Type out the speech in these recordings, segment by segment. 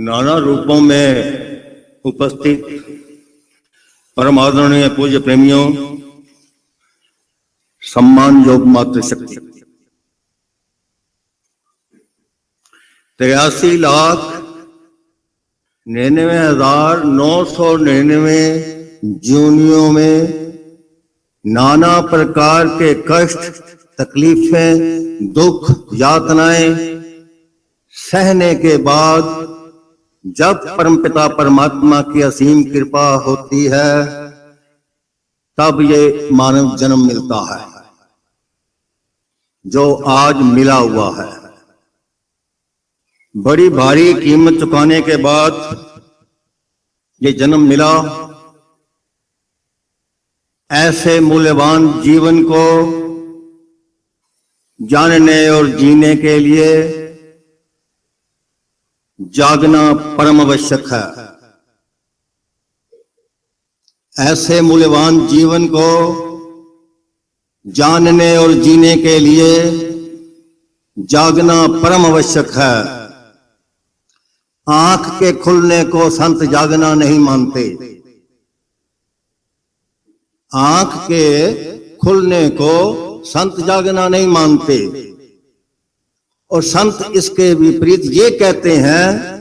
नाना रूपों में उपस्थित परम आदरणीय पूज्य प्रेमियों, सम्मान योग मातृशक्ति 83,99,999 जूनियों में नाना प्रकार के कष्ट, तकलीफें, दुख, यातनाएं सहने के बाद जब परमपिता परमात्मा की असीम कृपा होती है तब ये मानव जन्म मिलता है जो आज मिला हुआ है। बड़ी भारी कीमत चुकाने के बाद ये जन्म मिला। ऐसे मूल्यवान जीवन को जानने और जीने के लिए जागना परम आवश्यक है। ऐसे मूल्यवान जीवन को जानने और जीने के लिए जागना परम आवश्यक है। आंख के खुलने को संत जागना नहीं मानते। आंख के खुलने को संत जागना नहीं मानते और संत इसके विपरीत ये कहते हैं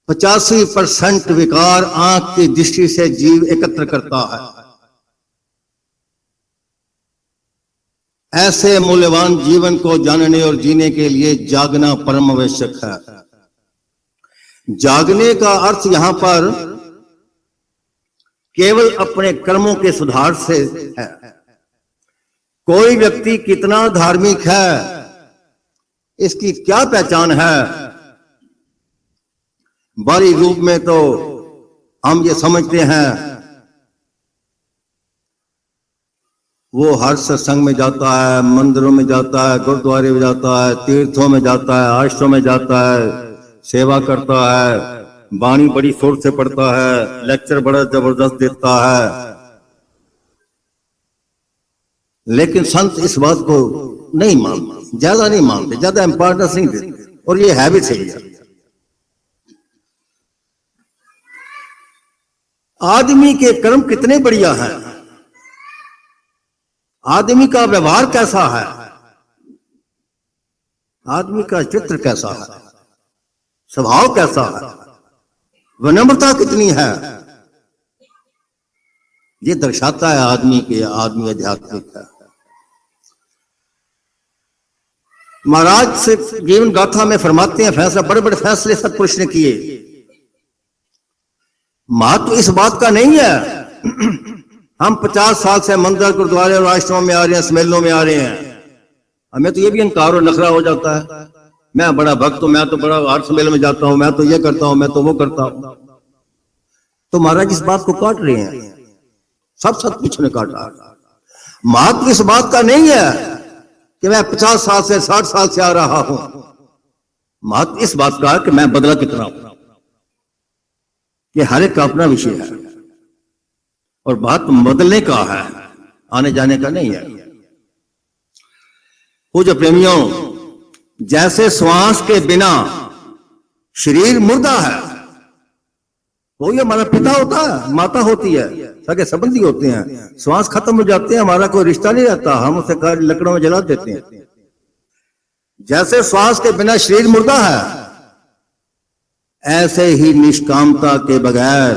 85% विकार आंख की दृष्टि से जीव एकत्र करता है। ऐसे मूल्यवान जीवन को जानने और जीने के लिए जागना परम आवश्यक है। जागने का अर्थ यहां पर केवल अपने कर्मों के सुधार से है। कोई व्यक्ति कितना धार्मिक है, इसकी क्या पहचान है? बाहरी रूप में तो हम ये समझते हैं वो हर सत्संग में जाता है, मंदिरों में जाता है, गुरुद्वारे में जाता है, तीर्थों में जाता है, आश्रम में जाता है, सेवा करता है, वाणी बड़ी सुर से पढ़ता है, लेक्चर बड़ा जबरदस्त देता है। लेकिन संत इस बात को नहीं मानते, ज्यादा नहीं मानते, ज्यादा इंपॉर्टेंस नहीं देते और ये हैबिट है। आदमी के कर्म कितने बढ़िया हैं, आदमी का व्यवहार कैसा है, आदमी का चित्र कैसा है, स्वभाव कैसा है, विनम्रता कितनी है, ये दर्शाता है आदमी आध्यात्मिक है। महाराज से जीवन गाथा में फरमाते हैं फैसला, बड़े बड़े फैसले सतपुरुष ने किए। महत्व इस बात का नहीं है हम 50 साल से मंदिर, गुरुद्वारे और आश्रमों में आ रहे हैं, सम्मेलनों में आ रहे हैं, हमें तो ये भी अहंकार और नखरा हो जाता है, मैं बड़ा भक्त हूं, मैं तो बड़ा हर सम्मेलन में जाता हूं, मैं तो ये करता हूं, मैं तो वो करता हूं। तो महाराज इस बात को काट रहे हैं, सब सतपुरुष ने काटा। महत्व इस बात का नहीं है कि मैं 50 साल से 60 साल से आ रहा हूं। महत्व इस बात का है कि मैं बदला कितना हूं। ये हर एक का अपना विषय है और बात बदलने का है, आने जाने का नहीं है। पूज्य प्रेमियों, जैसे श्वास के बिना शरीर मुर्दा है, कोई हमारा पिता होता है, माता होती है, सगे संबंधी होते हैं, श्वास खत्म हो जाते हैं, हमारा कोई रिश्ता नहीं रहता, हम उसे लकड़ों में जला देते हैं। जैसे श्वास के बिना शरीर मुर्दा है, ऐसे ही निष्कामता के बगैर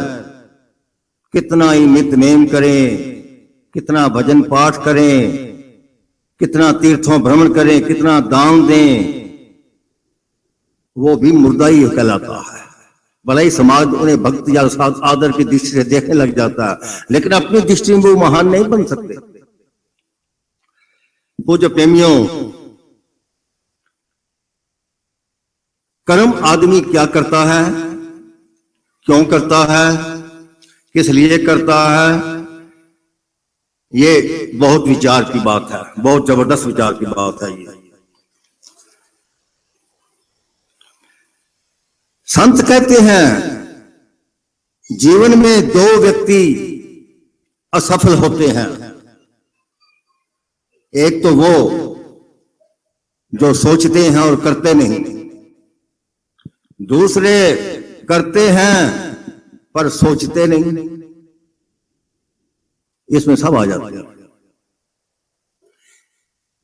कितना ही नित्य नेम करें, कितना भजन पाठ करें, कितना तीर्थों भ्रमण करें, कितना दान दें, वो भी मुर्दा ही कहलाता है। भले ही समाज उन्हें भक्ति या आदर की दृष्टि से देखने लग जाता है, लेकिन अपनी दृष्टि में वो महान नहीं बन सकते। पूज्य प्रेमियों, कर्म आदमी क्या करता है, क्यों करता है, किस लिए करता है, ये बहुत विचार की बात है, बहुत जबरदस्त विचार की बात है। ये संत कहते हैं जीवन में 2 व्यक्ति असफल होते हैं। एक तो वो जो सोचते हैं और करते नहीं, दूसरे करते हैं पर सोचते नहीं, इसमें सब आ जाते हैं।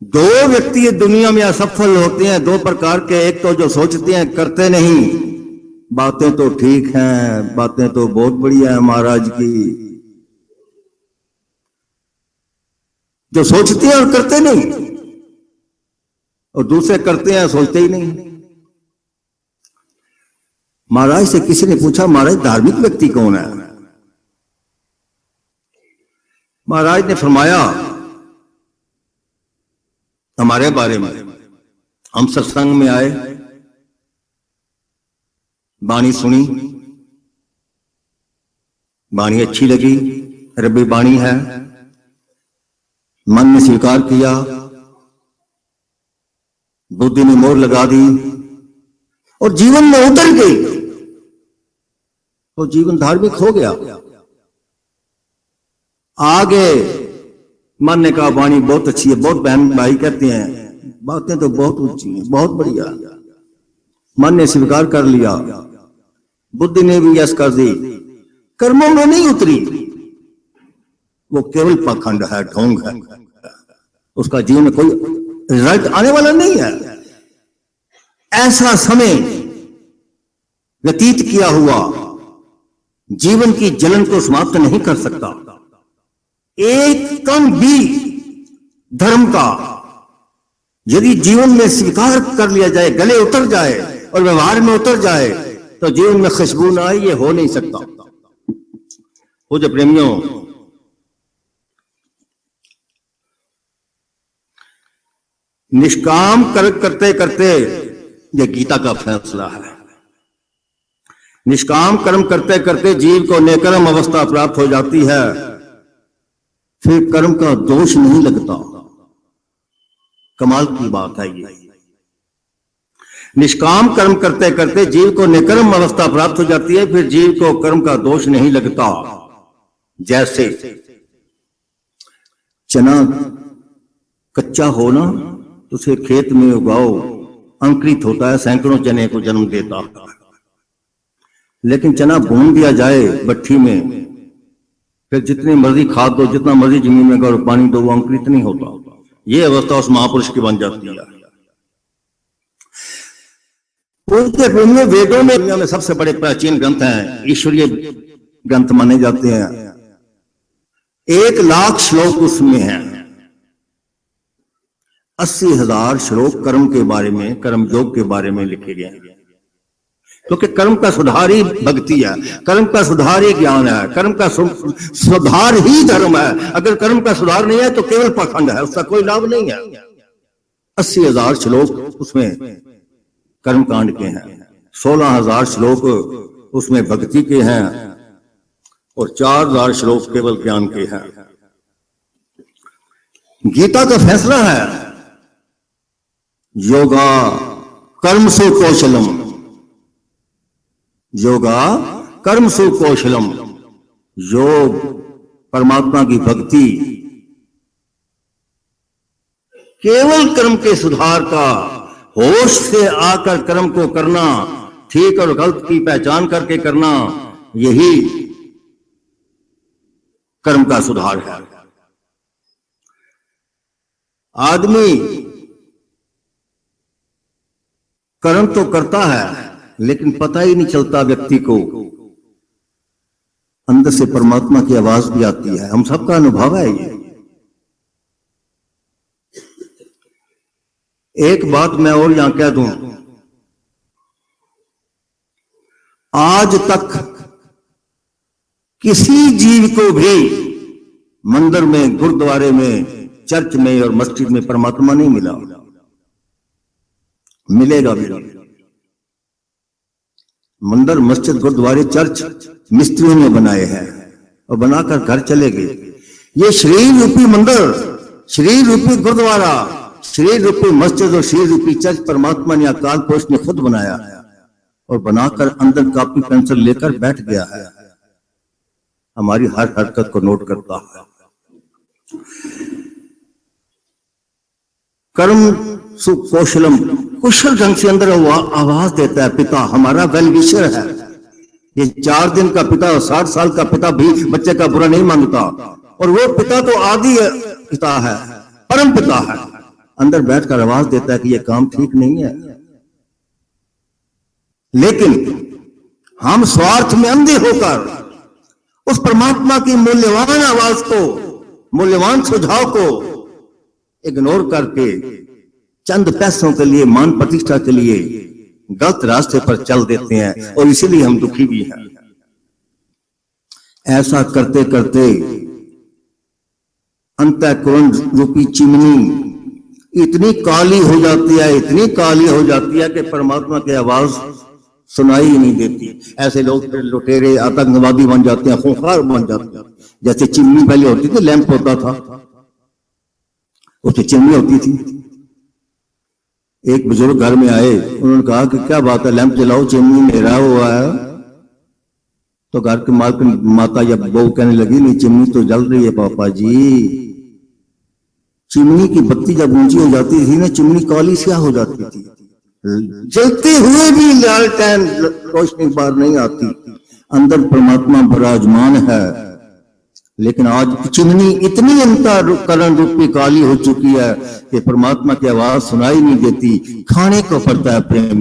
दो व्यक्ति दुनिया में असफल होते हैं, दो प्रकार के। एक तो जो सोचते हैं, करते नहीं। बातें तो ठीक हैं, बातें तो बहुत बढ़िया है महाराज की, जो सोचते हैं और करते नहीं। और दूसरे करते हैं, सोचते ही नहीं। महाराज से किसी ने पूछा, महाराज धार्मिक व्यक्ति कौन है? महाराज ने फरमाया हमारे बारे में, हम सत्संग में आए, बाणी सुनी, बाणी अच्छी लगी, रब्बी बाणी है, मन ने स्वीकार किया, बुद्धि ने मोहर लगा दी और जीवन में उतर गई, तो जीवन धार्मिक हो गया। आगे मन ने कहा वाणी बहुत अच्छी है, बहुत बहन भाई कहते हैं, बातें तो बहुत ऊंची हैं, बहुत बढ़िया। मन ने स्वीकार कर लिया, बुद्धि ने भी यस कर दी, कर्मों में नहीं उतरी, वो केवल पाखंड है, ढोंग है, उसका जीवन में कोई रिजल्ट आने वाला नहीं है। ऐसा समय व्यतीत किया हुआ जीवन की जलन को समाप्त नहीं कर सकता। एक कण भी धर्म का यदि जीवन में स्वीकार कर लिया जाए, गले उतर जाए और व्यवहार में उतर जाए, तो जीवन में खुशबू ना आए, ये हो नहीं सकता। पूज्य प्रेमियों, निष्काम करते करते, ये गीता का फैसला है, निष्काम कर्म करते करते जीव को नेकर्म अवस्था प्राप्त हो जाती है, फिर कर्म का दोष नहीं लगता। कमाल की बात है ये। निष्काम कर्म करते करते जीव को निकर्म अवस्था प्राप्त हो जाती है, फिर जीव को कर्म का दोष नहीं लगता। जैसे चना कच्चा हो ना, तो उसे खेत में उगाओ, अंकुरित होता है, सैकड़ों चने को जन्म देता है। लेकिन चना भून दिया जाए भट्ठी में, फिर जितनी मर्जी खाद दो, जितना मर्जी जमीन में गौर पानी दो, वो अंकुरित नहीं होता। ये अवस्था उस महापुरुष की बन जाती है। वेदों में दुनिया में सबसे बड़े प्राचीन ग्रंथ हैं, ईश्वरीय ग्रंथ माने जाते हैं। 1,00,000 श्लोक उसमें हैं, 80,000 श्लोक कर्म के बारे में, कर्म योग के बारे में लिखे गए हैं। क्योंकि कर्म का सुधार ही भक्ति है, कर्म का सुधार ही ज्ञान है, कर्म का सुधार ही धर्म है। अगर कर्म का सुधार नहीं है तो केवल पाखंड है, उसका कोई लाभ नहीं है। 80,000 श्लोक उसमें कर्म कांड के हैं, 16,000 श्लोक उसमें भक्ति के हैं और 4,000 श्लोक केवल ज्ञान के हैं। गीता का फैसला है, योगा कर्मसु कौशलम, योगा कर्मसु कौशलम, योग परमात्मा की भक्ति केवल कर्म के सुधार का, होश से आकर कर्म को करना, ठीक और गलत की पहचान करके करना, यही कर्म का सुधार है। आदमी कर्म तो करता है, लेकिन पता ही नहीं चलता व्यक्ति को, अंदर से परमात्मा की आवाज भी आती है। हम सबका अनुभव है ये। एक बात मैं और यहां कह दूं, आज तक किसी जीव को भी मंदिर में, गुरुद्वारे में, चर्च में और मस्जिद में परमात्मा नहीं मिला, मिलेगा भी नहीं। मंदिर, मस्जिद, गुरुद्वारे, चर्च मिस्त्रियों ने बनाए हैं और बनाकर घर चले गए। ये शरीर रूपी मंदिर, शरीर रूपी गुरुद्वारा, शरीर रूपी मस्जिद और शरीर रूपी चर्च परमात्मा ने, अकाल पुरुष ने खुद बनाया है और बनाकर अंदर कॉपी पेंसिल लेकर बैठ गया है, हमारी हर हरकत को नोट करता है। कर्म सुकौशलम, कुशल ढंग से अंदर आवाज देता है, पिता हमारा वेल विशर है। ये 4 दिन का पिता और 60 साल का पिता भी बच्चे का बुरा नहीं मांगता, और वो पिता तो आदि पिता है, परम पिता है, अंदर बैठकर आवाज देता है कि ये काम ठीक नहीं है। लेकिन हम स्वार्थ में अंधे होकर उस परमात्मा की मूल्यवान आवाज को, मूल्यवान सुझाव को इग्नोर करके चंद पैसों के लिए, मान प्रतिष्ठा के लिए गलत रास्ते पर चल देते हैं, और इसीलिए हम दुखी भी हैं। ऐसा करते करते अंतःकरण रूपी चिमनी इतनी काली हो जाती है, इतनी काली हो जाती है कि परमात्मा की आवाज सुनाई ही नहीं देती। ऐसे लोग लुटेरे, आतंकवादी बन जाते हैं, खूंखार बन जाते हैं। जैसे चिमनी पहले होती थी, लैंप होता था, उसमें चिमनी होती थी। एक बुजुर्ग घर में आए, उन्होंने कहा कि क्या बात है, लैंप जलाओ, चिमनी मेरा हुआ है। तो घर के मालकिन माता या बहू कहने लगी, नहीं चिमनी तो जल रही है पापा जी। चिमनी की बत्ती जब ऊंची हो जाती थी ना, चिमनी काली स्याह हो जाती थी, जलते हुए भी लालटेन रोशनी बाहर नहीं आती। अंदर परमात्मा विराजमान है, लेकिन आज चिमनी इतनी अंतःकरण रूपी काली हो चुकी है कि परमात्मा की आवाज सुनाई नहीं देती। खाने को पड़ता है प्रेम।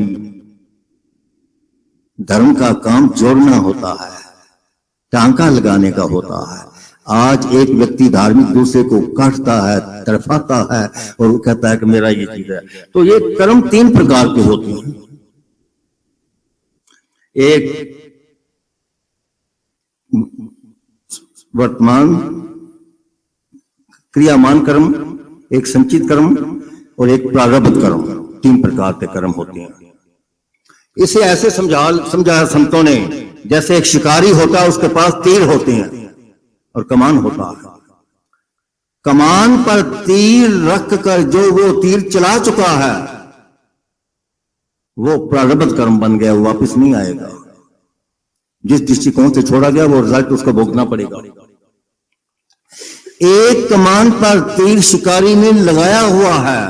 धर्म का काम जोड़ना होता है, टांका लगाने का होता है। आज एक व्यक्ति धार्मिक दूसरे को काटता है, तरफाता है, और वो कहता है कि मेरा ये चीज है। तो ये कर्म 3 प्रकार के होते हैं। एक वर्तमान क्रियामान कर्म, एक संचित कर्म, और एक प्रारब्ध कर्म। 3 प्रकार के कर्म होते हैं। इसे ऐसे समझाया संतों ने, जैसे एक शिकारी होता है, उसके पास तीर होते हैं और कमान होता है। कमान पर तीर रख कर जो वो तीर चला चुका है, वो प्रारब्ध कर्म बन गया, वो वापस नहीं आएगा। जिस दृष्टिकोण से छोड़ा गया, वो रिजल्ट उसको भोगना पड़ेगा। एक कमान पर तीर शिकारी ने लगाया हुआ है,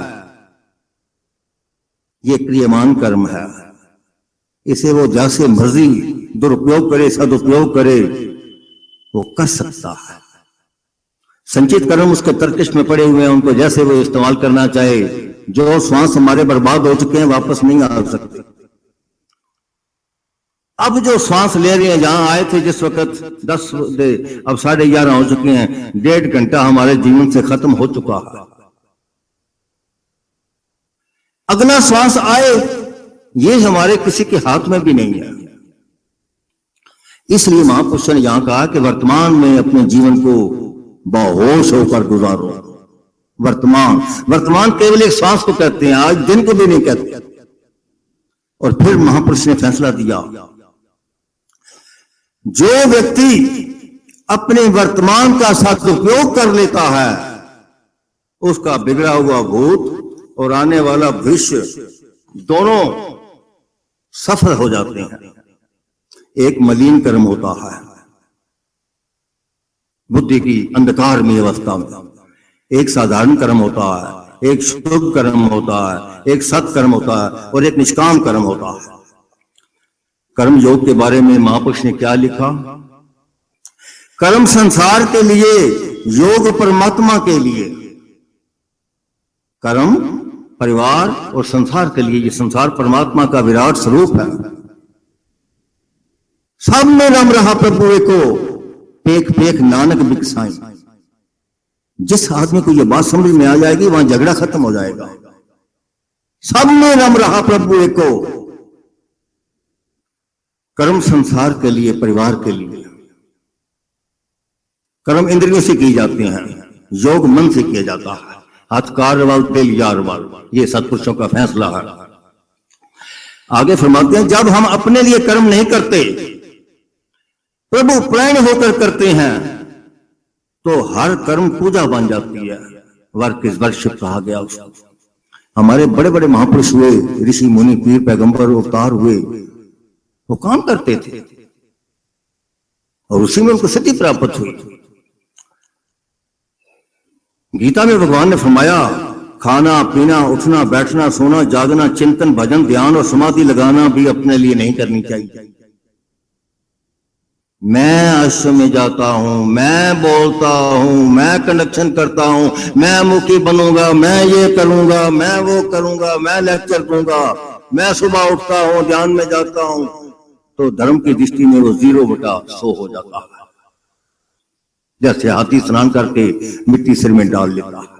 ये क्रियमान कर्म है। इसे वो जैसे मर्जी दुरुपयोग करे, सदुपयोग करे, वो कर सकता है। संचित कर्म उसके तर्कश में पड़े हुए हैं, उनको जैसे वो इस्तेमाल करना चाहे। जो श्वास हमारे बर्बाद हो चुके हैं, वापस नहीं आ सकते। अब जो श्वास ले रहे हैं, जहां आए थे जिस वक्त 10 अब 11:30 हो चुके हैं, 1.5 घंटा हमारे जीवन से खत्म हो चुका है। अगला श्वास आए, ये हमारे किसी के हाथ में भी नहीं है। इसलिए महापुरुषों ने यहां कहा कि वर्तमान में अपने जीवन को बेहोश होकर गुजारो। वर्तमान केवल एक श्वास को कहते हैं, आज दिन को भी नहीं कहते। और फिर महापुरुष ने फैसला दिया, जो व्यक्ति अपने वर्तमान का सदुपयोग कर लेता है, उसका बिगड़ा हुआ भूत और आने वाला भविष्य दोनों सफल हो जाते हैं। एक मलिन कर्म होता है बुद्धि की अंधकार में अवस्था में, एक साधारण कर्म होता है, एक शुभ कर्म होता है, एक सत्कर्म होता है, और एक निष्काम कर्म होता है। कर्म योग के बारे में महापुरुष ने क्या लिखा? कर्म संसार के लिए, योग परमात्मा के लिए। कर्म परिवार और संसार के लिए। ये संसार परमात्मा का विराट स्वरूप है। सब में रम रहा प्रभु एको, पेख पेख नानक बिकसाई। जिस आदमी को यह बात समझ में आ जाएगी, वहां झगड़ा खत्म हो जाएगा। सब में रम रहा प्रभु एको। कर्म संसार के लिए, परिवार के लिए। कर्म इंद्रियों से किए जाते हैं, योग मन से किया जाता है। हथकार वाल तेल यार वाल, ये सत्पुरुषों का फैसला है। आगे फरमाते हैं, जब हम अपने लिए कर्म नहीं करते, प्रभु प्राण होकर करते हैं, तो हर कर्म पूजा बन जाती है। वर्क इज वर्शिप कहा गया उसको। हमारे बड़े बड़े महापुरुष हुए, ऋषि मुनि पीर पैगंबर अवतार हुए, वो काम करते थे और उसी में उनको सिद्धि प्राप्त हुई। गीता में भगवान ने फरमाया, खाना पीना, उठना बैठना, सोना जागना, चिंतन भजन ध्यान और समाधि लगाना भी अपने लिए नहीं करनी चाहिए। मैं आश्रम में जाता हूं, मैं बोलता हूं, मैं कनेक्शन करता हूं, मैं मुखी बनूंगा, मैं ये करूंगा, मैं वो करूंगा, मैं लेक्चर दूंगा, मैं सुबह उठता हूं, ध्यान में जाता हूं, तो धर्म की दृष्टि में वो 0/100 हो जाता है। जैसे हाथी स्नान करके मिट्टी सिर में डाल लेता है।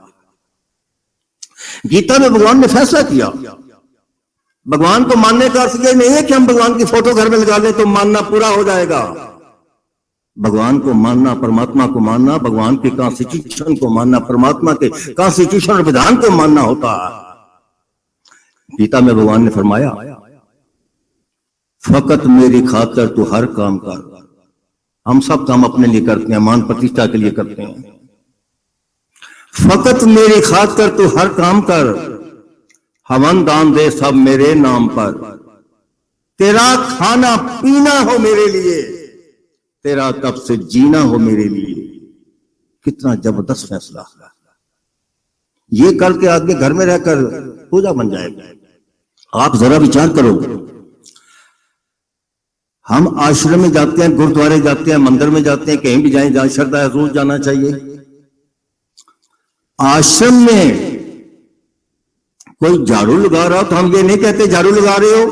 गीता में भगवान ने फैसला किया। भगवान को मानने का अर्थ यह नहीं है कि हम भगवान की फोटो घर में लगा लें तो मानना पूरा हो जाएगा। भगवान को मानना, परमात्मा को मानना, भगवान के कॉन्स्टिट्यूशन को मानना, परमात्मा के कॉन्स्टिट्यूशन और विधान को मानना होता है। गीता में भगवान ने फरमाया, फकत मेरी खातिर तू हर काम कर। हम सब काम अपने लिए करते हैं, मान प्रतिष्ठा के लिए करते हैं। फकत मेरी खातिर तू हर काम कर, हवन दान दे सब मेरे नाम पर। तेरा खाना पीना हो मेरे लिए, तेरा तब से जीना हो मेरे लिए। कितना जबरदस्त फैसला। ये करके आदमी घर में रहकर पूजा बन जाएगा। आप जरा विचार करो, हम आश्रम में जाते हैं, गुरुद्वारे जाते हैं, मंदिर में जाते हैं, कहीं भी जाएं, जहां श्रद्धा है रोज जाना चाहिए। आश्रम में कोई झाड़ू लगा रहा हो तो हम ये नहीं कहते झाड़ू लगा रहे हो,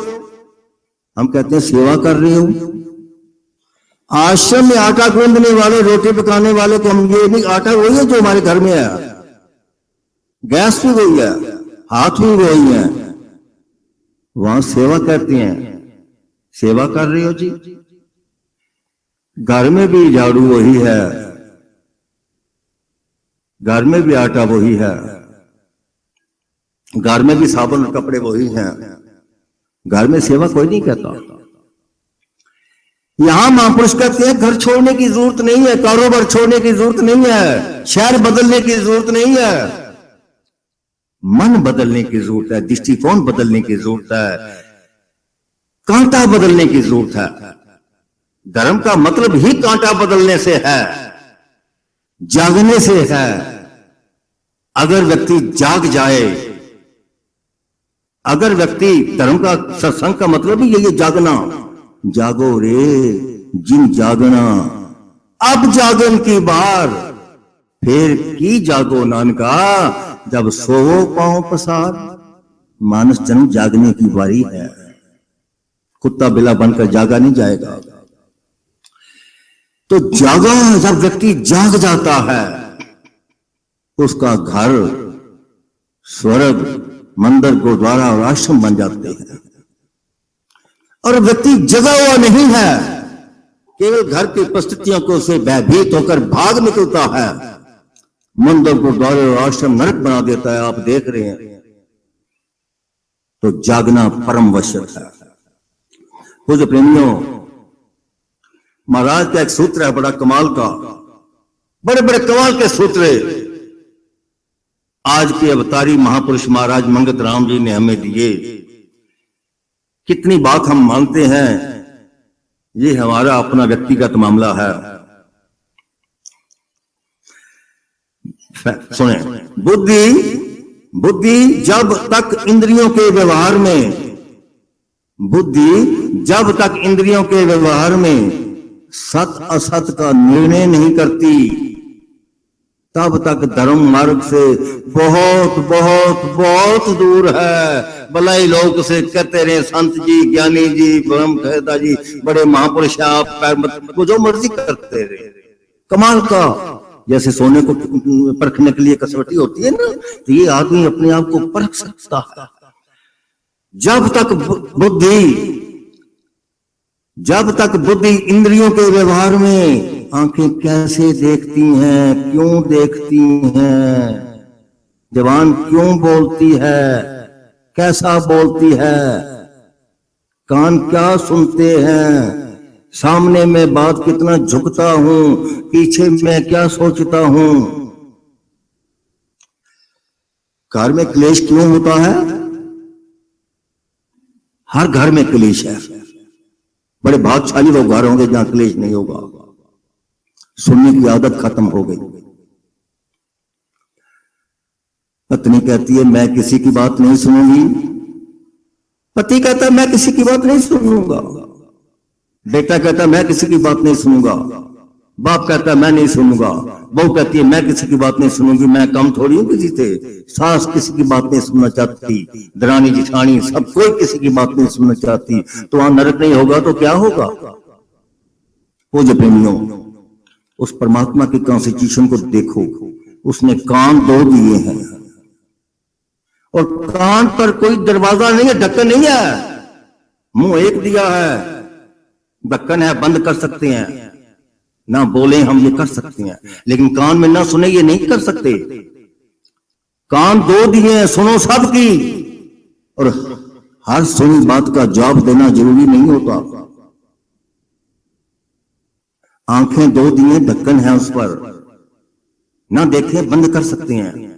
हम कहते हैं सेवा कर रहे हो। आश्रम में आटा गूंदने वाले, रोटी पकाने वाले को हम ये नहीं, आटा वही है जो हमारे घर में है, गैस भी वही है, हाथ भी वही है, वहां सेवा करते हैं। सेवा कर रहे हो जी। घर में भी झाड़ू वही है, घर में भी आटा वही है, घर में भी साबुन और कपड़े वही हैं, घर में सेवा कोई नहीं कहता। यहां महापुरुष कहते हैं घर छोड़ने की जरूरत नहीं है, कारोबार छोड़ने की जरूरत नहीं है, शहर बदलने की जरूरत नहीं है, मन बदलने की जरूरत है, दृष्टिकोण बदलने की जरूरत है, कांटा बदलने की जरूरत है। धर्म का मतलब ही कांटा बदलने से है, जागने से है। अगर व्यक्ति जाग जाए, अगर व्यक्ति, धर्म का सत्संग का मतलब ही ये जागना। जागो रे जिन जागना, अब जागन की बार, फिर की जागो नानका, जब सोवो पांव पसार। मानस जन्म जागने की बारी है, कुत्ता बिला बनकर जागा नहीं जाएगा। तो जागा, जब व्यक्ति जाग जाता है, उसका घर, स्वर्ग, मंदिर, गुरुद्वारा और आश्रम बन जाते हैं। और व्यक्ति जगा हुआ नहीं है, केवल घर की परिस्थितियों को से भयभीत होकर भाग निकलता है, मंदिर, गुरुद्वारे और आश्रम नरक बना देता है। आप देख रहे हैं। तो जागना परम आवश्यक है। पूज्य प्रेमियों, महाराज का एक सूत्र है बड़ा कमाल का, बड़े बड़े कमाल के सूत्र आज के अवतारी महापुरुष महाराज मंगत राम जी ने हमें दिए। कितनी बात हम मानते हैं, ये हमारा अपना व्यक्तिगत मामला है। सुने, बुद्धि जब तक इंद्रियों के व्यवहार में, बुद्धि जब तक इंद्रियों के व्यवहार में सत असत का निर्णय नहीं करती, तब तक धर्म मार्ग से बहुत बहुत बहुत दूर है। भलाई लोग से कहते रहे संत जी, ज्ञानी जी, ब्रह्म कहता जी, बड़े महापुरुष, आप जो मर्जी करते रहे। कमाल का, जैसे सोने को परखने के लिए कसौटी होती है ना, तो ये आदमी अपने आप को परख सकता है। जब तक बुद्धि इंद्रियों के व्यवहार में, आंखें कैसे देखती हैं, क्यों देखती हैं, जबान क्यों बोलती है, कैसा बोलती है, कान क्या सुनते हैं, सामने में बात कितना झुकता हूं, पीछे मैं क्या सोचता हूं। घर में क्लेश क्यों होता है? हर घर में क्लेश है। बड़े भाग्यशाली लोग घर होंगे जहां क्लेश नहीं होगा। सुनने की आदत खत्म हो गई। पत्नी कहती है मैं किसी की बात नहीं सुनूंगी, पति कहता है मैं किसी की बात नहीं सुनूंगा, बेटा कहता है मैं किसी की बात नहीं सुनूंगा, बाप कहता है मैं नहीं सुनूंगा, बहू कहती है मैं किसी की बात नहीं सुनूंगी, मैं कम थोड़ी हूं किसी से, सास किसी की बात नहीं सुनना चाहती, दरानी जिठानी सब कोई किसी की बात नहीं सुनना चाहती। तो वहां नरक नहीं होगा तो क्या होगा? वो जो प्रेमियों, उस परमात्मा की कॉन्स्टिट्यूशन को देखो, उसने कान 2 दिए हैं और कान पर कोई दरवाजा नहीं है, ढक्कन नहीं है, मुंह एक दिया है, ढक्कन है, बंद कर सकते हैं, ना बोले हम ये कर सकते हैं, लेकिन कान में ना सुने ये नहीं कर सकते। कान 2 दिए हैं, सुनो सबकी, और हर सुनी बात का जवाब देना जरूरी नहीं होता। आंखें 2 दिए, ढक्कन है उस पर, ना देखें बंद कर सकते हैं,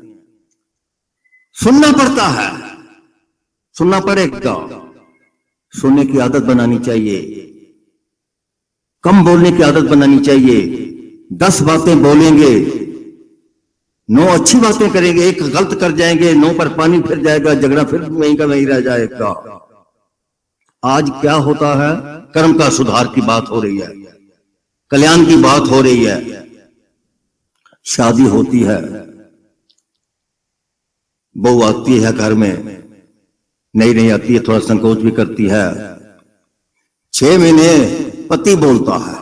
सुनना पड़ता है, सुनना पड़ेगा, सुनने की आदत बनानी चाहिए, कम बोलने की आदत बनानी चाहिए। 10 बातें बोलेंगे, 9 अच्छी बातें करेंगे, एक गलत कर जाएंगे, 9 पर पानी फिर जाएगा, झगड़ा फिर वहीं का वहीं रह जाएगा। आज क्या होता है? कर्म का सुधार की बात हो रही है, कल्याण की बात हो रही है, शादी होती है, बहू आती है घर में, नई नई आती है, थोड़ा संकोच भी करती है, 6 महीने पति बोलता है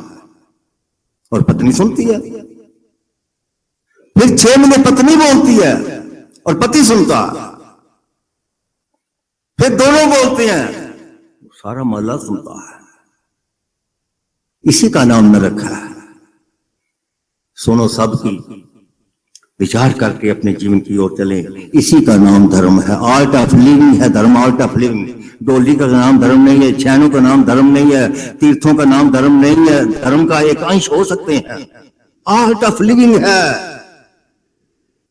और पत्नी सुनती है, फिर 6 महीने पत्नी बोलती है और पति सुनता है, फिर दोनों बोलते हैं, सारा मोहल्ला सुनता है। इसी का नाम नरक है। सुनो सबकी, विचार करके अपने जीवन की ओर चलें, इसी का नाम धर्म है। आर्ट ऑफ लिविंग है धर्म, आर्ट ऑफ लिविंग। डोली का नाम धर्म नहीं है, छैनों का नाम धर्म नहीं है, तीर्थों का नाम धर्म नहीं है, धर्म का एक अंश हो सकते हैं। आर्ट ऑफ लिविंग है,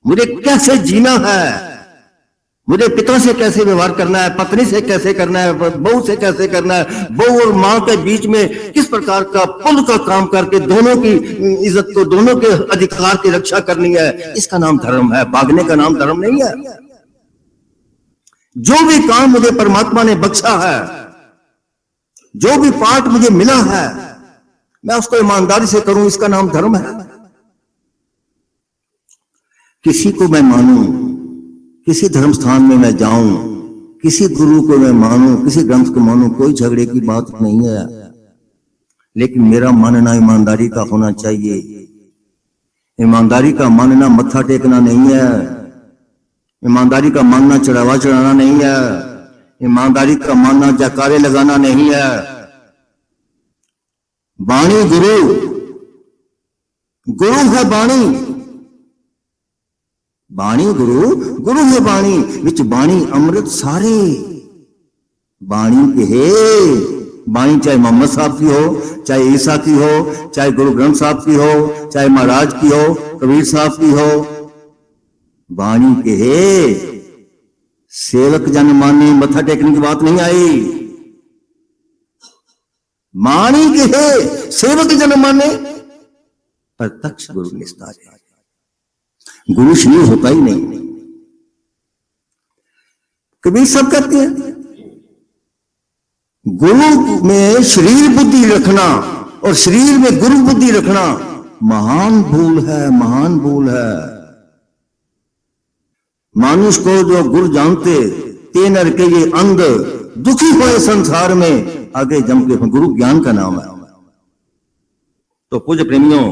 मुझे कैसे जीना है, मुझे पिता से कैसे व्यवहार करना है, पत्नी से कैसे करना है, बहू से कैसे करना है, बहू और मां के बीच में किस प्रकार का पुल का काम करके दोनों की इज्जत को, दोनों के अधिकार की रक्षा करनी है, इसका नाम धर्म है। भागने का नाम धर्म नहीं है। जो भी काम मुझे परमात्मा ने बख्शा है, जो भी पाठ मुझे मिला है, मैं उसको ईमानदारी से करूं, इसका नाम धर्म है। किसी को मैं मानूं, किसी धर्म स्थान में मैं जाऊं, किसी गुरु को मैं मानूं, किसी ग्रंथ को मानूं, कोई झगड़े की बात नहीं है, लेकिन मेरा मानना ईमानदारी का होना चाहिए। ईमानदारी का मानना मत्था टेकना नहीं है, ईमानदारी का मानना चढ़ावा चढ़ाना नहीं है, ईमानदारी का मानना जयकारे लगाना नहीं है। बाणी गुरु, गुरु है बाणी, बाणी गुरु, गुरु है बाणी, विच बाणी अमृत सारे। बाणी के हे बाणी, चाहे मोहम्मद साहब की हो, चाहे ईसा की हो, चाहे गुरु ग्रंथ साहब की हो, चाहे महाराज की हो, कबीर साहब की हो, बाणी के हे सेवक जन माने, मत्था टेकने की बात नहीं आई। बाणी के हे सेवक जन माने, प्रत्यक्ष गुरु निस्तार है। गुरु शरीर होता ही नहीं। कबीर सब कहते हैं गुरु में शरीर बुद्धि रखना और शरीर में गुरु बुद्धि रखना महान भूल है, महान भूल है। मानुष को जो गुरु जानते, ते नर के ये अंध दुखी हुए संसार में, आगे जम के गुरु ज्ञान का नाम है। तो पूज्य प्रेमियों,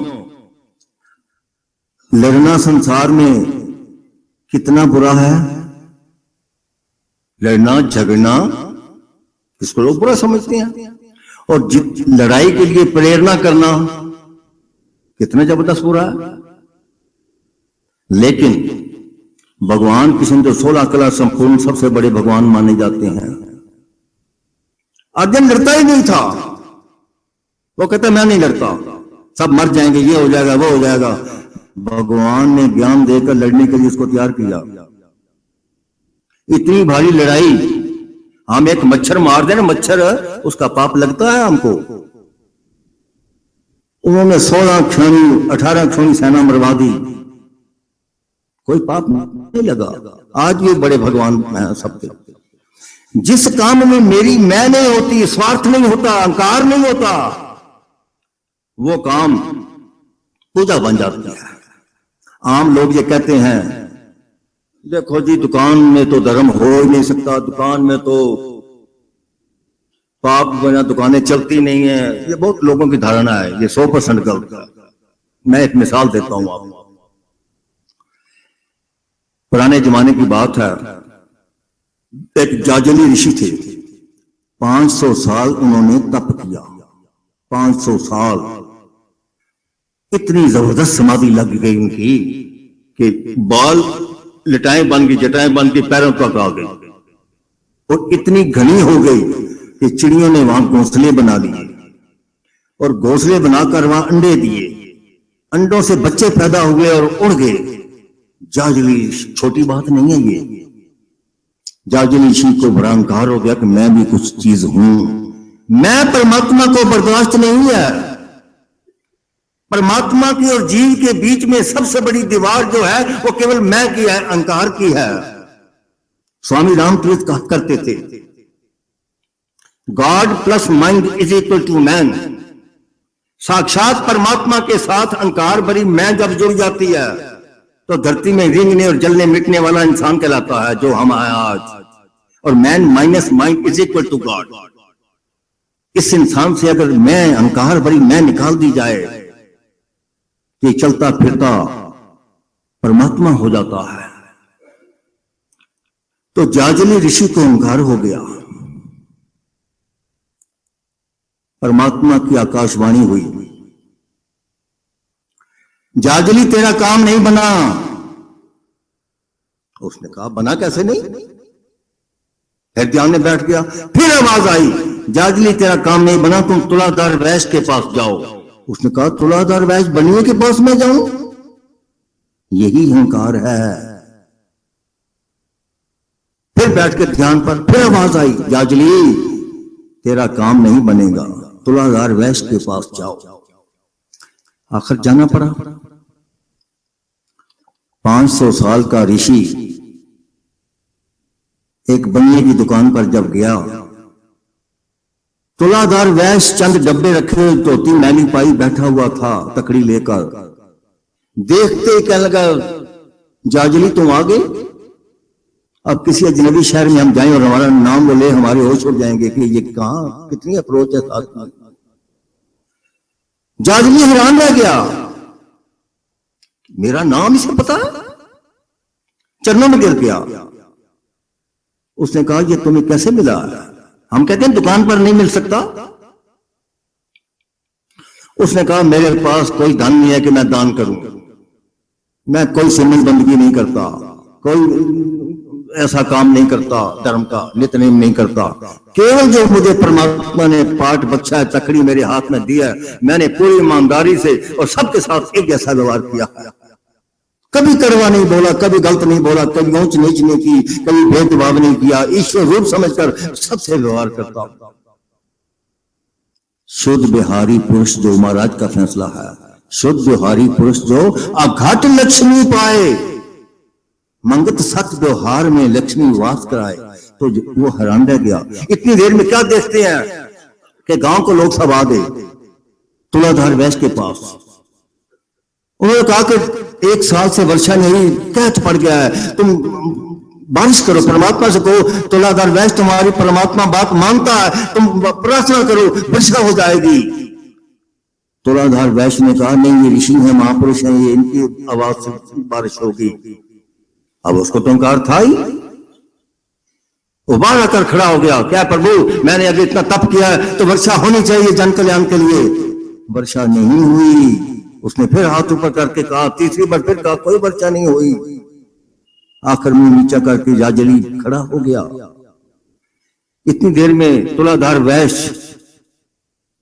लड़ना संसार में कितना बुरा है। लड़ना झगड़ना इसको लोग बुरा समझते हैं, और लड़ाई के लिए प्रेरणा करना कितना जबरदस्त बुरा है। लेकिन भगवान कृष्ण जो 16 कला संपूर्ण सबसे बड़े भगवान माने जाते हैं, अर्जुन लड़ता ही नहीं था। वो कहता मैं नहीं लड़ता, सब मर जाएंगे, ये हो जाएगा, वो हो जाएगा। भगवान ने ज्ञान देकर लड़ने के लिए उसको तैयार किया। इतनी भारी लड़ाई, हम एक मच्छर मार दें ना, मच्छर उसका पाप लगता है हमको। उन्होंने 16 क्षणी 18 क्षणी सेना मरवा दी, कोई पाप नहीं लगा। आज ये बड़े भगवान हैं सबके। जिस काम में मेरी मैं नहीं होती, स्वार्थ नहीं होता, अहंकार नहीं होता, वो काम पूजा बन जाती है। आम लोग ये कहते हैं, देखो जी दुकान में तो धर्म हो ही नहीं सकता, दुकान में तो पाप बिना दुकानें चलती नहीं है। ये बहुत लोगों की धारणा है, ये 100% गलत है। मैं एक मिसाल देता हूं आपको। पुराने जमाने की बात है, एक जाजली ऋषि थे। 500 साल उन्होंने तप किया। 500 साल इतनी जबरदस्त समाधि लग गई उनकी कि बाल लटाएं बन गई, जटाएं बन गई, पैरों तक आ गई, और इतनी घनी हो गई कि चिड़ियों ने वहां घोंसले बना लिए, और घोंसले बनाकर वहां अंडे दिए, अंडों से बच्चे पैदा हुए और उड़ गए। जाजली, छोटी बात नहीं है ये। जाजली ऋषि को बड़ा अहंकार हो गया कि मैं भी कुछ चीज हूं, मैं परमात्मा को बर्दाश्त नहीं है। परमात्मा की और जीव के बीच में सबसे बड़ी दीवार जो है वो केवल मैं की है, अहंकार की है। स्वामी रामतीर्थ कहा करते थे, God plus mind is equal to man. साक्षात परमात्मा के साथ अहंकार भरी मैं जब जुड़ जाती है तो धरती में रेंगने और जलने मिटने वाला इंसान कहलाता है, जो हम हैं आज। और man minus mind is equal to God. इस इंसान से अगर मैं, अहंकार भरी मैं निकाल दी जाए कि चलता फिरता परमात्मा हो जाता है। तो जाजली ऋषि को अहंकार हो गया। परमात्मा की आकाशवाणी हुई, जाजली तेरा काम नहीं बना। उसने कहा बना कैसे नहीं? फिर ध्यान में बैठ गया। फिर आवाज आई, जाजली तेरा काम नहीं बना, तुम तुलाधार वैश्य के पास जाओ। उसने कहा तुलाधार वैश्य बनिए के पास मैं जाऊं? यही अहंकार है। फिर बैठ के ध्यान पर फिर आवाज आई, जाजली तेरा काम नहीं बनेगा, तुलाधार वैश्य के पास जाओ। आखिर जाना पड़ा। 500 साल का ऋषि एक बनिए की दुकान पर जब गया, तुलाधार वैश्य चंद डब्बे रखे, धोती मैली पाई बैठा हुआ था तकड़ी लेकर। देखते ही कहने लगा, जाजली तुम आ गए? अब किसी अजनबी शहर में हम जाएं और हमारा नाम बोले, हमारे होश उड़ जाएंगे कि ये कहां, कितनी अप्रोच है साथ में। जाजली हैरान रह गया, मेरा नाम इसे पता है? चरणों में गिर गया। उसने कहा ये तुम्हें कैसे मिला? हम कहते हैं दुकान पर नहीं मिल सकता। उसने कहा मेरे पास कोई धन नहीं है कि मैं दान करूं, मैं कोई सुन्नत बंदगी नहीं करता, कोई ऐसा काम नहीं करता, धर्म का नित्यनेम नहीं करता। केवल जो मुझे परमात्मा ने पाठ बख्शा है, तकड़ी मेरे हाथ में दिया है, मैंने पूरी ईमानदारी से और सबके साथ एक जैसा व्यवहार किया है। कभी कड़वा नहीं बोला, कभी गलत नहीं बोला, कभी ऊंच नीच नहीं की, कभी भेदभाव नहीं किया। ईश्वर रूप समझकर सबसे व्यवहार करता हूं। शुद्ध बिहारी पुरुष जो, महाराज का फैसला है, शुद्ध बिहारी पुरुष जो अघट लक्ष्मी पाए, मंगत सत व्यवहार में लक्ष्मी वास कराए। तो वो हैरान रह गया। इतनी देर में क्या देखते हैं कि गांव को लोग सब आ गए तुलाधार वैश्य के पास। उन्होंने कहा कि 1 साल से वर्षा नहीं, कैच पड़ गया है, तुम बारिश करो, परमात्मा से कहो, तुलाधार वैश्य तुम्हारी परमात्मा बात मानता है, तुम प्रार्थना करो, वर्षा हो जाएगी। तुलाधार वैश्य ने कहा नहीं, ये ऋषि है, महापुरुष हैं, ये इनकी आवाज से बारिश होगी। अब उसको तो अहंकार था ही, उबार आकर खड़ा हो गया, क्या प्रभु मैंने अभी इतना तप किया है तो वर्षा होनी चाहिए जन कल्याण के लिए। वर्षा नहीं हुई। उसने फिर हाथ ऊपर करके कहा, तीसरी बार फिर कहा, कोई वर्षा नहीं हुई। आखिर मुंह नीचा करके जाजली खड़ा हो गया। इतनी देर में तुलाधार वैश्य,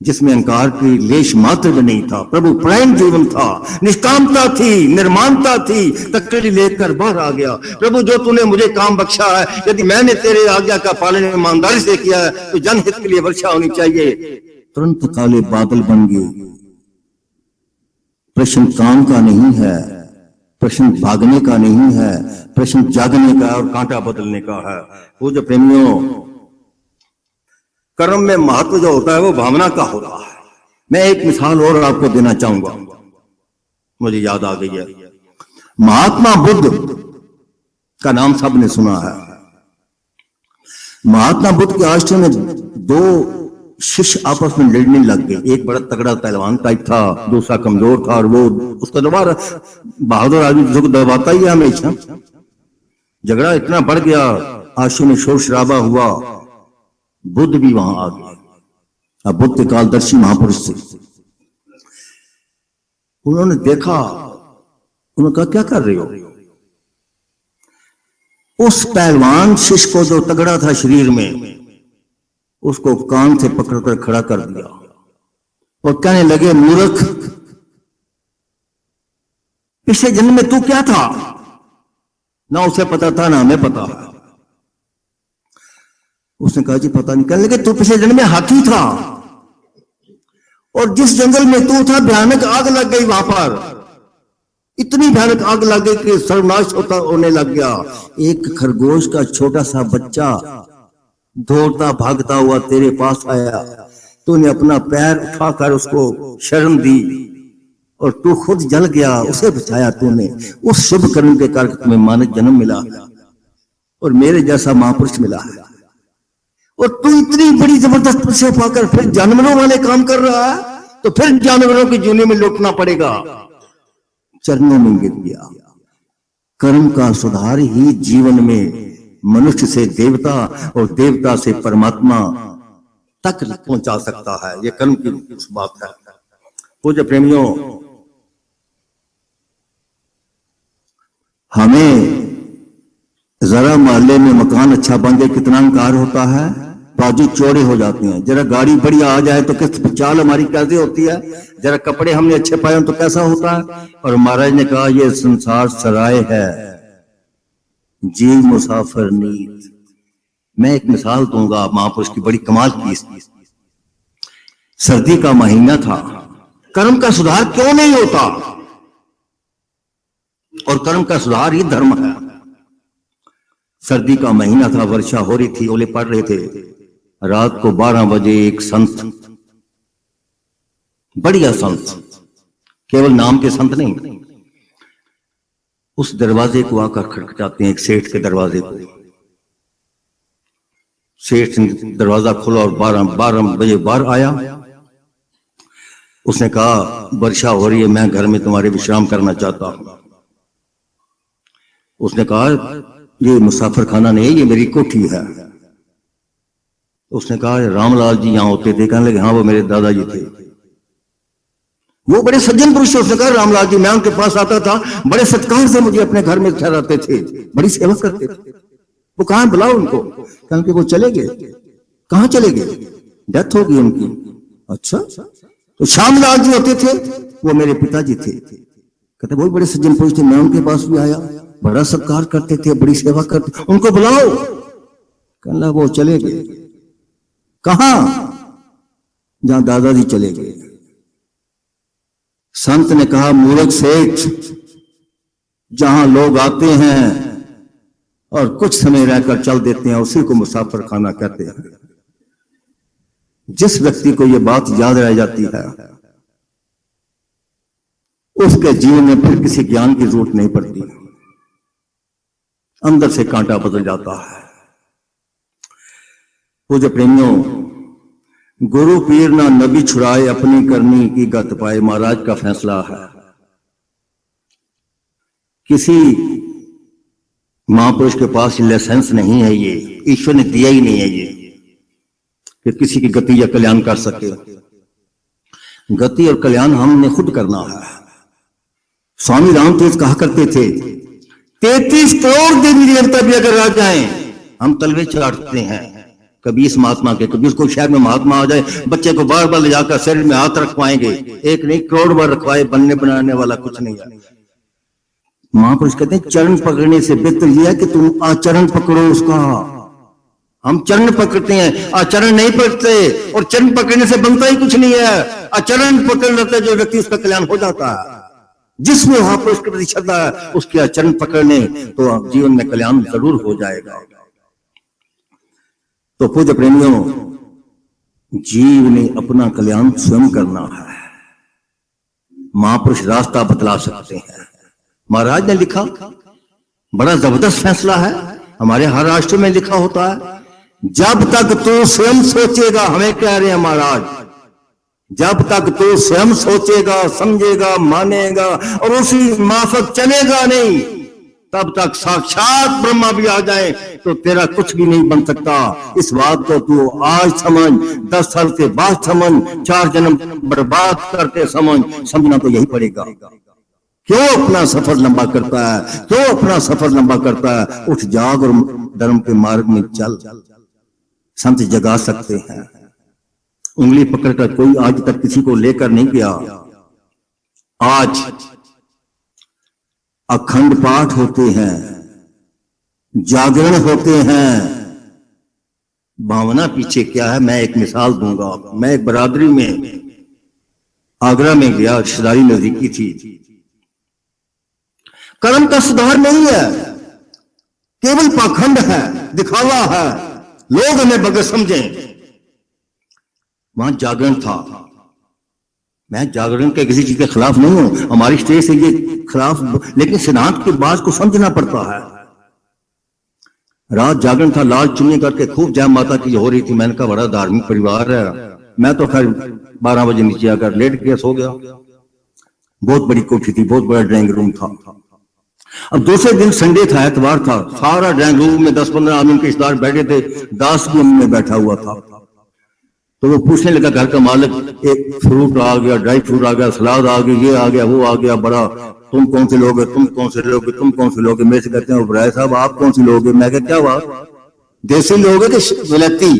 जिसमें अहंकार की लेश मात्र भी नहीं था, प्रभु प्रेम जीवन था, निष्कामता थी, निर्माणता थी, तकड़ी लेकर बाहर आ गया। प्रभु जो तूने मुझे काम बख्शा है, यदि मैंने तेरे आज्ञा का पालन ईमानदारी से किया है तो जनहित के लिए वर्षा होनी चाहिए। तुरंत काले बादल बन गए। प्रश्न काम का नहीं है, प्रश्न भागने का नहीं है, प्रश्न जागने का और कांटा बदलने का है। वो जो प्रेमियों, कर्म में महत्व जो होता है वो भावना का होता है। मैं एक मिसाल और आपको देना चाहूंगा, मुझे याद आ गई है। महात्मा बुद्ध का नाम सबने सुना है। महात्मा बुद्ध के आश्रम में दो शिष्य आपस में लड़ने लग गए। एक बड़ा तगड़ा पहलवान टाइप था, दूसरा कमजोर था, और वो उसका दोबारा बहादुर आदमी दूसरे को दबाता ही है हमेशा। झगड़ा इतना बढ़ गया, आश्रम में शोर शराबा हुआ, बुद्ध भी वहां आ गए। अब बुद्ध कालदर्शी महापुरुष थे। उन्होंने देखा, उन्होंने कहा क्या कर रहे हो? उस पहलवान शिष्य को जो तगड़ा था शरीर में, उसको कान से पकड़कर खड़ा कर दिया और कहने लगे, मूर्ख, पिछले जन्म में तू क्या था? ना उसे पता था ना हमें पता। उसने कहा जी पता नहीं। कहने लगे, तू पिछले जन्म में हाथी था, और जिस जंगल में तू था भयानक आग लग गई वहां पर। इतनी भयानक आग लग गई कि सर्वनाश होने लग गया। एक खरगोश का छोटा सा बच्चा दौड़ता भागता हुआ तेरे पास आया, तूने अपना पैर उठाकर उसको शरण दी और तू खुद जल गया, उसे बचाया तूने। उस शुभ कर्म के कारण तुम्हें मानव जन्म मिला और मेरे जैसा महापुरुष मिला है। और तू इतनी बड़ी जबरदस्त तपस्या पाकर फिर जानवरों वाले काम कर रहा है, तो फिर जानवरों की जूनी में लौटना पड़ेगा। चरणों में गिर गया। कर्म का सुधार ही जीवन में मनुष्य से देवता और देवता से परमात्मा तक पहुंचा सकता है। यह कर्म की उस बात है। पूज्य प्रेमियों, हमें जरा मोहल्ले में मकान अच्छा बन जाए कितना अहंकार होता है, बाजू चौड़े हो जाते हैं। जरा गाड़ी बढ़िया आ जाए तो किस चाल हमारी कैसे होती है, जरा कपड़े हमने अच्छे पाए तो कैसा होता है। और महाराज ने कहा, यह संसार सराय है, जीव मुसाफिर नीत। मैं एक मिसाल दूंगा महापुरुष की, बड़ी कमाल की। सर्दी का महीना था, कर्म का सुधार क्यों नहीं होता? और कर्म का सुधार ही धर्म है। सर्दी का महीना था, वर्षा हो रही थी, ओले पड़ रहे थे। रात को 12 बजे एक संत, बढ़िया संत, केवल नाम के संत नहीं, उस दरवाजे को आकर खटखटाते हैं, एक सेठ के दरवाजे को। सेठ ने दरवाजा खोला और 12 बजे बाहर आया। उसने कहा, वर्षा हो रही है, मैं घर में तुम्हारे विश्राम करना चाहता हूं। उसने कहा, ये मुसाफिर खाना नहीं है, ये मेरी कोठी है। उसने कहा, रामलाल जी यहां होते थे? कहने लगे, हाँ वो मेरे दादाजी थे, वो बड़े सज्जन पुरुष थे। उसने कहा, रामलाल जी, मैं उनके पास आता था, बड़े सत्कार से मुझे अपने घर में ठहराते थे, बड़ी सेवा करते थे। वो कहां, बुलाओ उनको। कहने लगे, वो चले गए। कहां चले गए? डेथ हो गई उनकी। अच्छा, तो श्यामलाल जी होते थे, वो मेरे पिताजी थे। कहते वो बड़े सज्जन पुरुष थे, मैं उनके पास भी आया, बड़ा सत्कार करते थे, बड़ी सेवा करते, उनको बुलाओ। कहने लगा, वो चले गए। कहां? जहां दादाजी चले गए। संत ने कहा, मूर्ख सेठ, जहां लोग आते हैं और कुछ समय रहकर चल देते हैं, उसी को मुसाफिर खाना कहते हैं। जिस व्यक्ति को यह बात याद रह जाती है, उसके जीवन में फिर किसी ज्ञान की जरूरत नहीं पड़ती, अंदर से कांटा बदल जाता है। पूज्य प्रेमियों, गुरु पीर ना नबी छुड़ाए, अपनी करनी की गत पाए, महाराज का फैसला है। किसी महापुरुष के पास लाइसेंस नहीं है, ये ईश्वर ने दिया ही नहीं है ये, कि किसी की गति या कल्याण कर सके। गति और कल्याण हमने खुद करना है। स्वामी रामतीर्थ कहा करते थे, 33 करोड़ देवी देवता भी अगर आ जाएं, हम तलवे चाटते हैं। कभी इस महात्मा के, कभी उसको शहर में महात्मा आ जाए, बच्चे को बार बार ले जाकर शरीर में हाथ रखवाएंगे, एक नहीं करोड़ बार रखवाए, बनने बनाने वाला कुछ नहीं है। महापुरुष कहते हैं, चरण पकड़ने से बेहतर यह है कि तुम आचरण पकड़ो उसका। हम चरण पकड़ते हैं, आचरण नहीं पकड़ते, और चरण पकड़ने से बनता ही कुछ नहीं है। आचरण पकड़ लेते जो व्यक्ति, उसका कल्याण हो जाता है। जिसमें वहां पर उसके प्रति श्रद्धा है, उसके चरण पकड़ने तो जीवन में कल्याण जरूर हो जाएगा। तो पूज्य प्रेमियों, जीव ने अपना कल्याण स्वयं करना है। महापुरुष रास्ता बतला सकते हैं। महाराज ने लिखा, बड़ा जबरदस्त फैसला है, हमारे हर राष्ट्र में लिखा होता है, जब तक तू स्वयं सोचेगा, हमें कह रहे हैं महाराज, जब तक तू स्वयं सोचेगा, समझेगा, मानेगा और उसी माफक चलेगा नहीं, तब तक साक्षात ब्रह्मा भी आ जाए तो तेरा कुछ भी नहीं बन सकता। इस बात को तू आज समझ, 10 साल के बाद समझ, 4 जन्म बर्बाद करके समझना तो यही पड़ेगा। क्यों अपना सफर लंबा करता है, क्यों अपना सफर लंबा करता है? उठ जाग और धर्म के मार्ग में चल। संत जगा सकते हैं। उंगली पकड़कर कोई आज तक किसी को लेकर नहीं गया। आज अखंड पाठ होते हैं, जागरण होते हैं। भावना पीछे क्या है, मैं एक मिसाल दूंगा। मैं एक बरादरी में आगरा में गया, रिश्तेदारी नजदीकी थी। कर्म का सुधार नहीं है, केवल पाखंड है, दिखावा है, लोग हमें बगैर समझें। वहां जागरण था। मैं जागरण के किसी चीज के खिलाफ नहीं हूं, हमारी स्टेज से ये खिलाफ, लेकिन सिद्धांत की बात को समझना पड़ता है। रात जागरण था, लाल चुन्नी करके खूब जय माता की हो रही थी। मैंने कहा बड़ा धार्मिक परिवार है। मैं तो खैर 12 बजे नीचे आकर लेट गया, सो गया। बहुत बड़ी कोठी थी, बहुत बड़ा ड्राइंग रूम था। अब दूसरे दिन संडे था, एतवार था। सारा ड्राइंग रूम में 10-15 आदमी के रिश्तेदार बैठे थे। दास भी उनमें बैठा हुआ था। तो वो पूछने लगा, घर का मालिक, एक फ्रूट आ गया, ड्राई फ्रूट आ गया, सलाद आ गया, ये आ गया, वो आ गया, बड़ा, तुम कौन से लोग, तुम कौन से लोग, तुम कौन से लोग? मेरे से कहते हैं उबराय साहब आप कौन से लोग? मैं क्या क्या बात, देसी लोग है कि विलायती?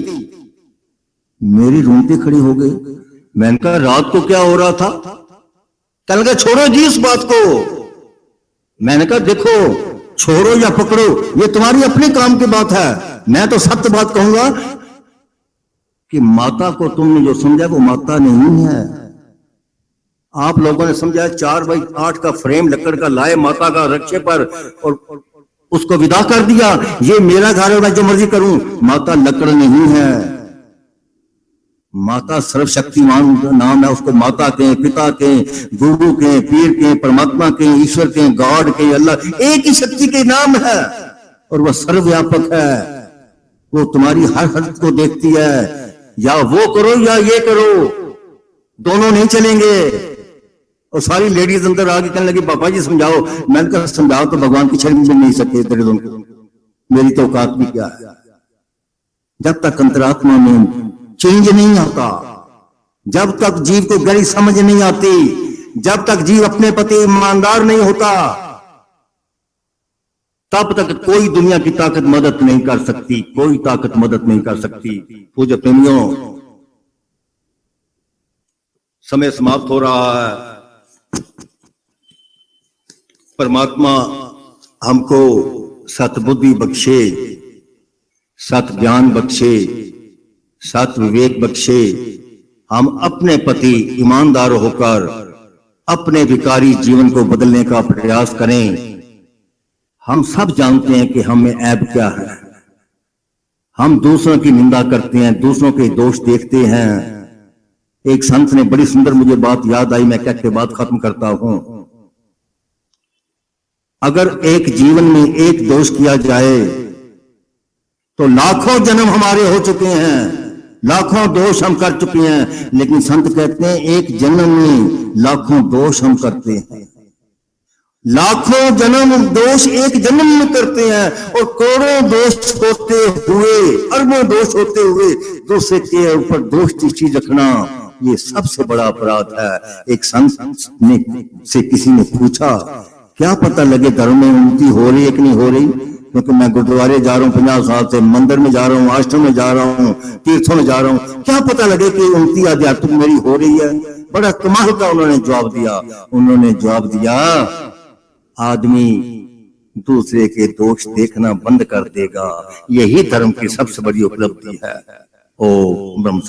मेरी रोंगटे खड़ी हो गई। मैंने कहा रात को क्या हो रहा था? कहने लगा छोड़ो जी इस बात को। मैंने कहा देखो, छोड़ो या पकड़ो ये तुम्हारी अपने काम की बात है। मैं तो सत्य बात कहूंगा कि माता को तुमने जो समझा वो माता नहीं है। आप लोगों ने समझा 4x8 का फ्रेम लकड़ का लाए, माता का रक्षे पर, और उसको विदा कर दिया। ये मेरा घर है, मैं जो मर्जी करूं। माता लकड़ नहीं है, माता सर्वशक्तिमान नाम है। उसको माता के, पिता के, गुरु के, पीर के, परमात्मा के, ईश्वर के, गॉड के, अल्लाह, एक ही शक्ति के नाम है और वह सर्वव्यापक है। वो तुम्हारी हर हरकत को देखती है। या वो करो या ये करो, दोनों नहीं चलेंगे। और सारी लेडीज अंदर आके कहने लगी पापा जी समझाओ। मैंने कहा समझाओ तो भगवान की छवि मिल नहीं सकते तेरे दोनों, मेरी तो औकात भी क्या है। जब तक अंतरात्मा में चेंज नहीं आता, जब तक जीव को गहरी समझ नहीं आती, जब तक जीव अपने प्रति ईमानदार नहीं होता, तब तक कोई दुनिया की ताकत मदद नहीं कर सकती, कोई ताकत मदद नहीं कर सकती। पूज्य प्रेमियों, समय समाप्त हो रहा है। परमात्मा हमको सतबुद्धि बख्शे, सत ज्ञान बख्शे, सत विवेक बख्शे। हम अपने प्रति ईमानदार होकर अपने विकारी जीवन को बदलने का प्रयास करें। हम सब जानते हैं कि हम में ऐब क्या है। हम दूसरों की निंदा करते हैं, दूसरों के दोष देखते हैं। एक संत ने बड़ी सुंदर मुझे बात याद आई, मैं कह के बात खत्म करता हूं। अगर एक जीवन में एक दोष किया जाए तो लाखों जन्म हमारे हो चुके हैं, लाखों दोष हम कर चुके हैं। लेकिन संत कहते हैं एक जन्म में लाखों दोष हम करते हैं। लाखों जन्म दोष एक जन्म में करते हैं और करोड़ों दोष होते हुए, अरबों दोष होते हुए दूसरे के ऊपर दोष दृष्टि रखना, ये सबसे बड़ा अपराध है। एक संत ने से किसी ने पूछा, क्या पता लगे धर्म में उन्नति हो रही है कि नहीं हो रही? क्योंकि मैं गुरुद्वारे जा रहा हूँ 50 साल से, मंदिर में जा रहा हूँ, आश्रम में जा रहा हूँ, तीर्थों में जा रहा हूँ, क्या पता लगे कि उन्नति आध्यात्मिक मेरी हो रही है? बड़ा कमाल का उन्होंने जवाब दिया। उन्होंने जवाब दिया, आदमी दूसरे के दोष देखना बंद कर देगा, यही धर्म की सबसे बड़ी उपलब्धि है। ओ ब्रह्म